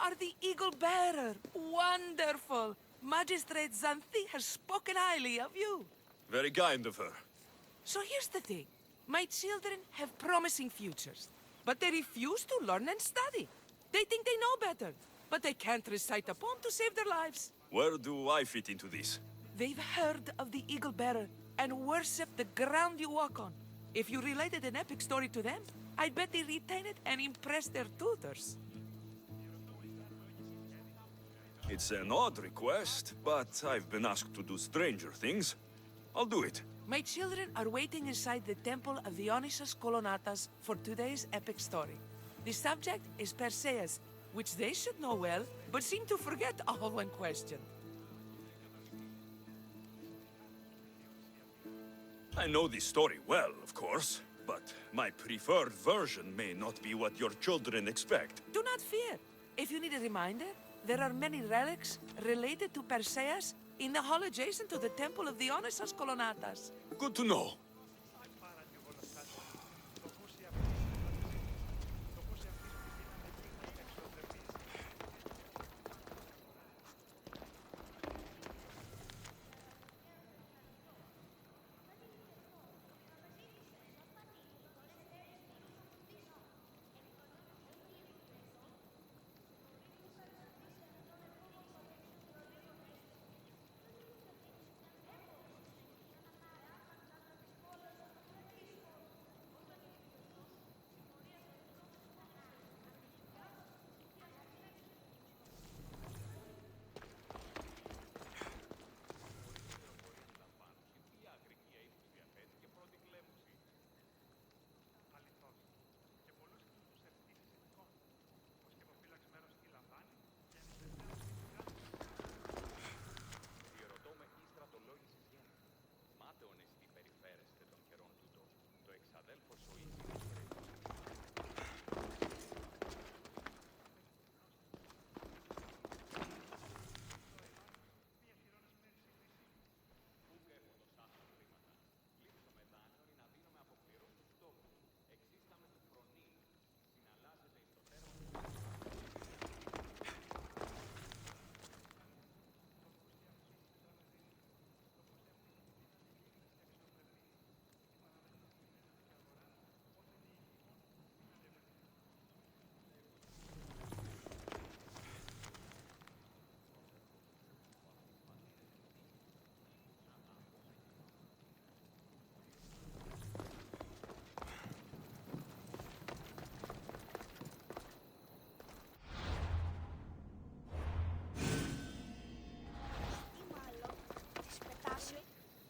are the Eagle Bearer. Wonderful. Magistrate Xanthi has spoken highly of you. Very kind of her. So here's the thing. My children have promising futures, but they refuse to learn and study. They think they know better, but they can't recite a poem to save their lives. Where do I fit into this? They've heard of the Eagle Bearer and worship the ground you walk on. If you related an epic story to them, I bet they retain it and impress their tutors. It's an odd request, but I've been asked to do stranger things. I'll do it. My children are waiting inside the temple of Dionysus Kolonatas for today's epic story. The subject is Perseus, which they should know well, but seem to forget all when questioned. I know this story well, of course, but my preferred version may not be what your children expect. Do not fear. If you need a reminder, there are many relics related to Perseus in the hall adjacent to the temple of Dionysus Kolonatas. Good to know.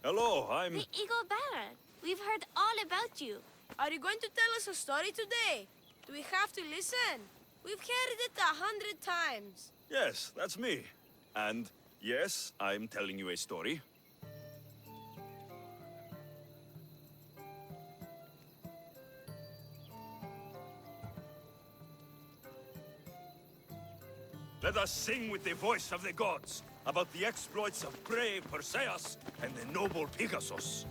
Hello, I'm... The Eagle Bearer. We've heard all about you. Are you going to tell us a story today? Do we have to listen? We've heard it 100 times. Yes, that's me. And yes, I'm telling you a story. Let us sing with the voice of the gods about the exploits of brave Perseus and the noble Pegasus.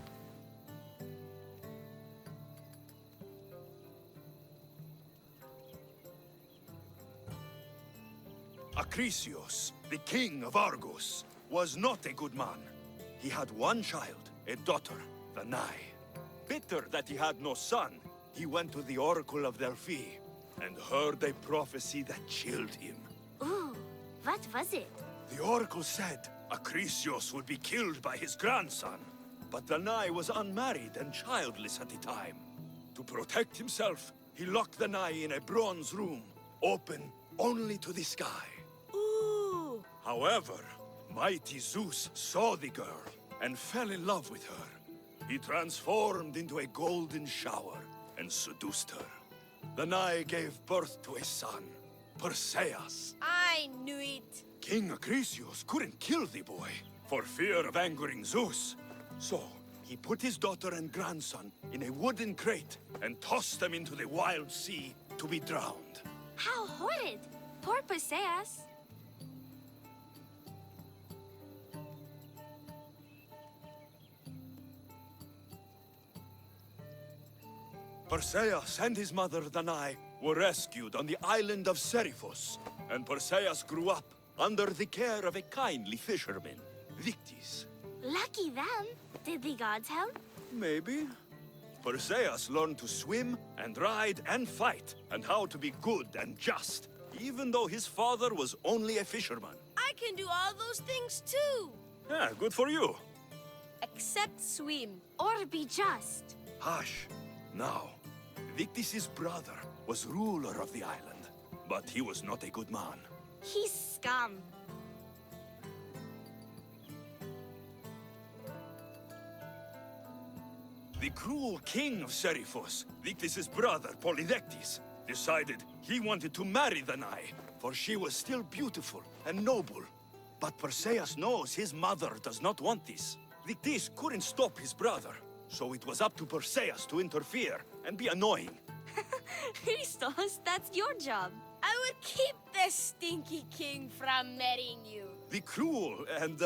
Acrisius, the king of Argos, was not a good man. He had one child, a daughter, Danae. Bitter that he had no son, he went to the oracle of Delphi and heard a prophecy that chilled him. Ooh, what was it? The oracle said Acrisius would be killed by his grandson. But Danae was unmarried and childless at the time. To protect himself, he locked Danae in a bronze room, open only to the sky. Ooh! However, mighty Zeus saw the girl and fell in love with her. He transformed into a golden shower and seduced her. Danae gave birth to a son, Perseus. I knew it. King Acrisius couldn't kill the boy for fear of angering Zeus. So, he put his daughter and grandson in a wooden crate and tossed them into the wild sea to be drowned. How horrid! Poor Perseus. Perseus and his mother Danae were rescued on the island of Seriphos and Perseus grew up under the care of a kindly fisherman, Victis. Lucky them. Did the gods help? Maybe. Perseus learned to swim and ride and fight, and how to be good and just, even though his father was only a fisherman. I can do all those things too. Yeah, good for you. Except swim. Or be just. Hush. Now, Victis' brother was ruler of the island, but he was not a good man. He's scum. The cruel king of Seriphos, Victis' brother Polydectes, decided he wanted to marry Danae, for she was still beautiful and noble. But Perseus knows his mother does not want this. Victis couldn't stop his brother, so it was up to Perseus to interfere and be annoying. Christos, that's your job. I would keep this stinky king from marrying you. The cruel and,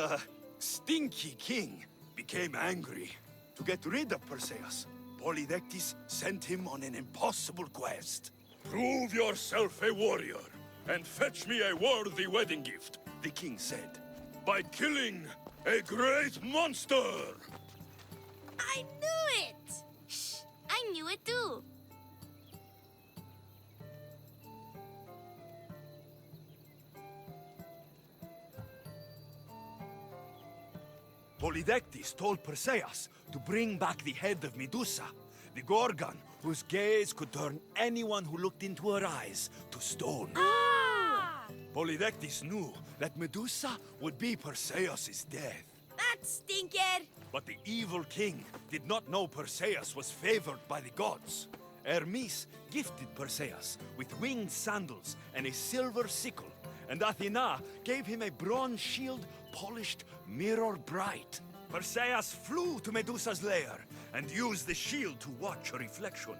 stinky king became angry. To get rid of Perseus, Polydectes sent him on an impossible quest. Prove yourself a warrior, and fetch me a worthy wedding gift, the king said, by killing a great monster! I knew it! Shh, I knew it too. Polydectes told Perseus to bring back the head of Medusa, the Gorgon, whose gaze could turn anyone who looked into her eyes to stone. Ah! Polydectes knew that Medusa would be Perseus' death. That stinker! But the evil king did not know Perseus was favored by the gods. Hermes gifted Perseus with winged sandals and a silver sickle, and Athena gave him a bronze shield polished mirror bright. Perseus flew to Medusa's lair and used the shield to watch her reflection.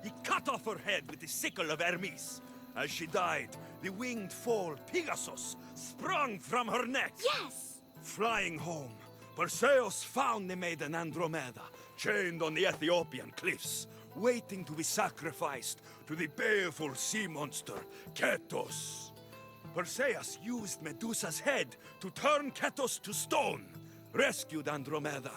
He cut off her head with the sickle of Hermes. As she died, the winged foal Pegasus sprung from her neck. Yes! Flying home, Perseus found the maiden Andromeda, chained on the Ethiopian cliffs, waiting to be sacrificed to the baleful sea monster, Ketos. Perseus used Medusa's head to turn Ketos to stone, rescued Andromeda,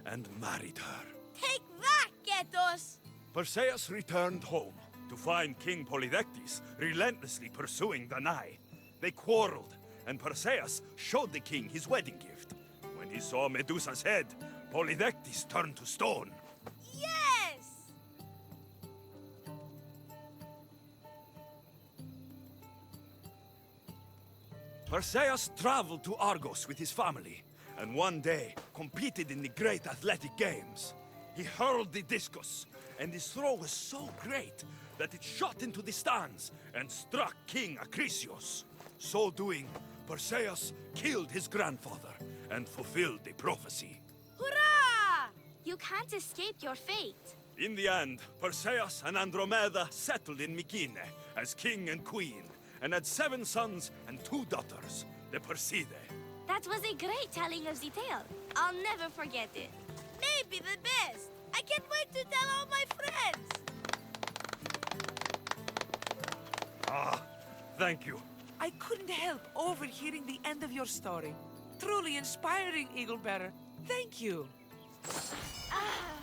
and married her. Take that, Ketos! Perseus returned home to find King Polydectes relentlessly pursuing Danae. They quarreled, and Perseus showed the king his wedding gift. When he saw Medusa's head, Polydectes turned to stone. Yes! Perseus traveled to Argos with his family, and one day competed in the great athletic games. He hurled the discus, and his throw was so great that it shot into the stands and struck King Acrisius. So doing, Perseus killed his grandfather and fulfilled the prophecy. Hurrah! You can't escape your fate. In the end, Perseus and Andromeda settled in Mycenae as king and queen, and had 7 sons and 2 daughters, the Perseidae. That was a great telling of the tale. I'll never forget it. Maybe the best. I can't wait to tell all my friends. Ah, thank you. I couldn't help overhearing the end of your story. Truly inspiring, Eagle Bearer. Thank you. Ah.